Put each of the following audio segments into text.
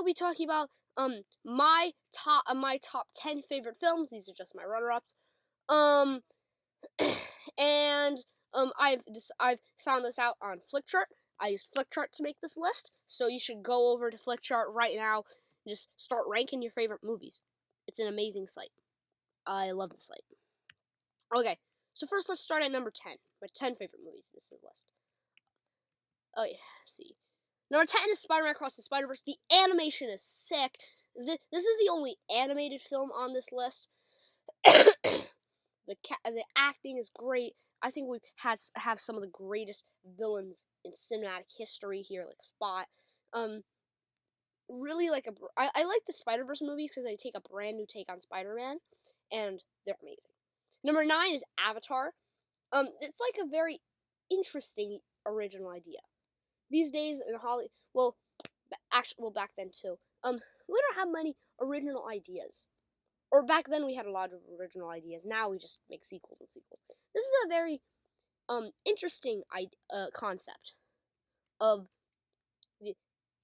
be talking about my top 10 favorite films. These are just my runner-ups. And I've found this out on Flickchart. I used Flickchart to make this list, so you should go over to Flickchart right now and just start ranking your favorite movies. It's an amazing site. I love the site. Okay, so first let's start at number 10. My 10 favorite movies. This is the list. Oh yeah, let's see. Number 10 is Spider-Man Across the Spider-Verse. The animation is sick. This is the only animated film on this list. The acting is great. I think we've have some of the greatest villains in cinematic history here, like Spot. Really I like the Spider-Verse movies because they take a brand new take on Spider-Man, and they're amazing. Number 9 is Avatar. It's like a very interesting original idea. These days in Hollywood, back then too. We don't have many original ideas. Or back then we had a lot of original ideas. Now we just make sequels and sequels. This is a very interesting concept of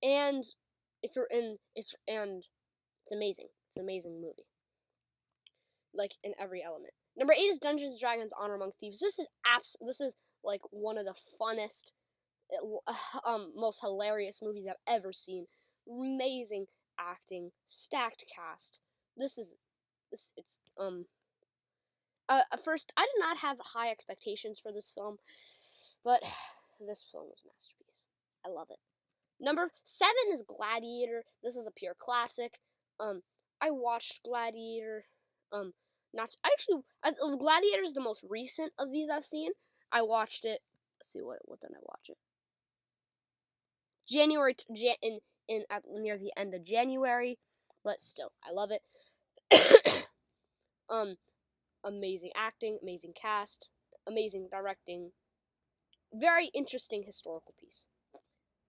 and it's amazing. It's an amazing movie. Like in every element. Number 8 is Dungeons and Dragons: Honor Among Thieves. This is like one of the funnest, most hilarious movies I've ever seen. Amazing acting, stacked cast. At first I did not have high expectations for this film, but this film was a masterpiece. I love it. Number 7 is Gladiator. This is a pure classic. I watched Gladiator. Gladiator is the most recent of these I've seen. I watched it. Let's see what did I watch it? Near the end of January, but still, I love it. Amazing acting, amazing cast, amazing directing, very interesting historical piece.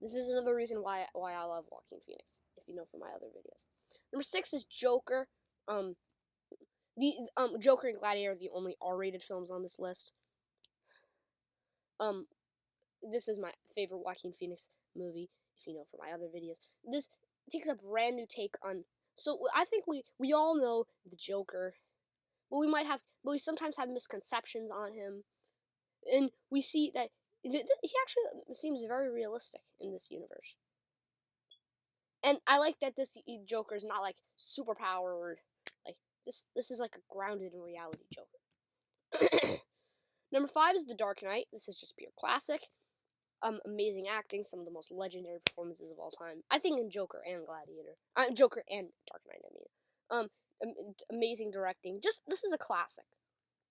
This is another reason why I love Joaquin Phoenix, if you know from my other videos. Number 6 is Joker. Joker and Gladiator are the only R-rated films on this list. This is my favorite Joaquin Phoenix movie, if you know from my other videos. This takes a brand new take on. So I think we all know the Joker, but we sometimes have misconceptions on him, and we see that he actually seems very realistic in this universe. And I like that this Joker's not like super powered. Like this is like a grounded in reality Joker. Number 5 is The Dark Knight. This is just pure classic. Amazing acting, some of the most legendary performances of all time. I think in Joker and Gladiator. Joker and Dark Knight, I mean. Amazing directing. This is a classic.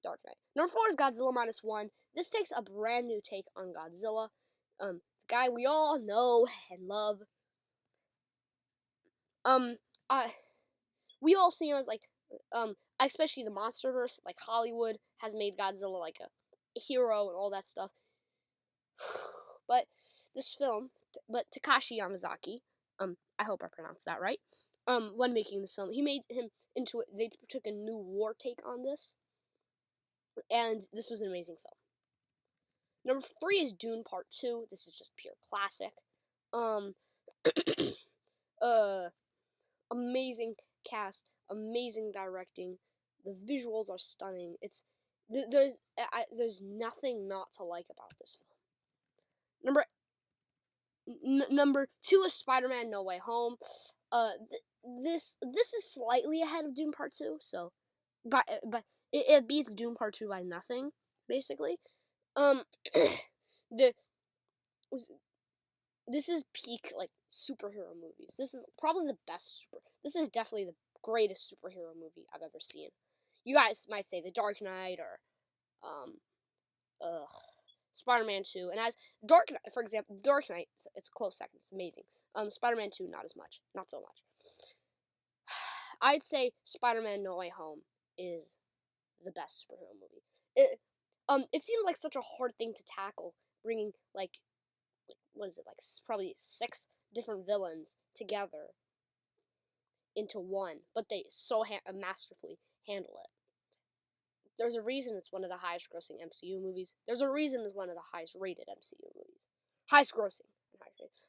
Dark Knight. Number 4 is Godzilla -1. This takes a brand new take on Godzilla. The guy we all know and love. We all see him as like, especially the MonsterVerse, like Hollywood has made Godzilla like a hero and all that stuff. But this film, Takashi Yamazaki, I hope I pronounced that right. When making this film, he made him into it. They took a new war take on this, and this was an amazing film. Number 3 is Dune Part 2. This is just pure classic. Amazing cast, amazing directing. The visuals are stunning. There's nothing not to like about this film. Number 2 is Spider-Man: No Way Home. This is slightly ahead of Dune Part 2, so, but it beats Dune Part 2 by nothing, basically. This is peak like superhero movies. This is probably the best This is definitely the greatest superhero movie I've ever seen. You guys might say The Dark Knight or Spider-Man 2, and as Dark Knight, for example, Dark Knight, it's a close second. It's amazing. Spider-Man 2, not so much. I'd say Spider-Man: No Way Home is the best superhero movie. It seems like such a hard thing to tackle, bringing like what is it, like probably 6 different villains together into one, but they so masterfully handle it. There's a reason it's one of the highest grossing MCU movies. There's a reason it's one of the highest rated MCU movies. Highest grossing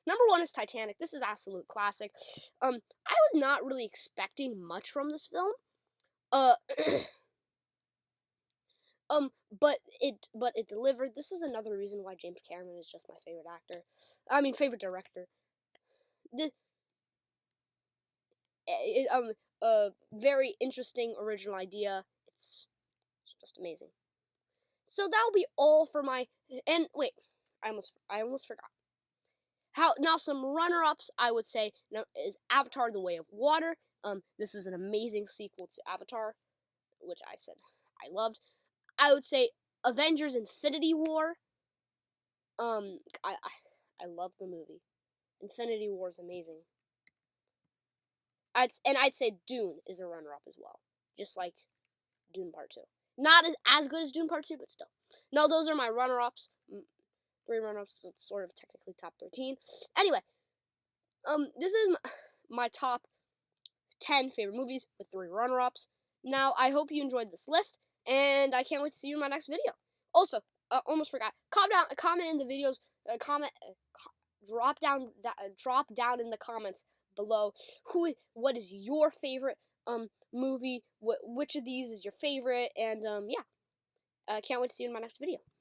Number 1 is Titanic. This is absolute classic. I was not really expecting much from this film. Uh, but it delivered. This is another reason why James Cameron is just my favorite actor. I mean, favorite director. The very interesting original idea. It's just amazing. So that'll be all for my. And wait, I almost forgot. Now some runner-ups I would say is Avatar: The Way of Water. This is an amazing sequel to Avatar, which I said I loved. I would say Avengers: Infinity War. I love the movie. Infinity War is amazing. I'd say Dune is a runner-up as well, just like Dune Part 2. Not as good as Dune Part 2, but still. No, those are my runner-ups. 3 runner-ups, so it's sort of technically top 13. Anyway, this is my top 10 favorite movies with 3 runner-ups. Now, I hope you enjoyed this list, and I can't wait to see you in my next video. Also, almost forgot. Comment in the videos. Drop down in the comments below what is your favorite movie. Which of these is your favorite? And yeah, can't wait to see you in my next video.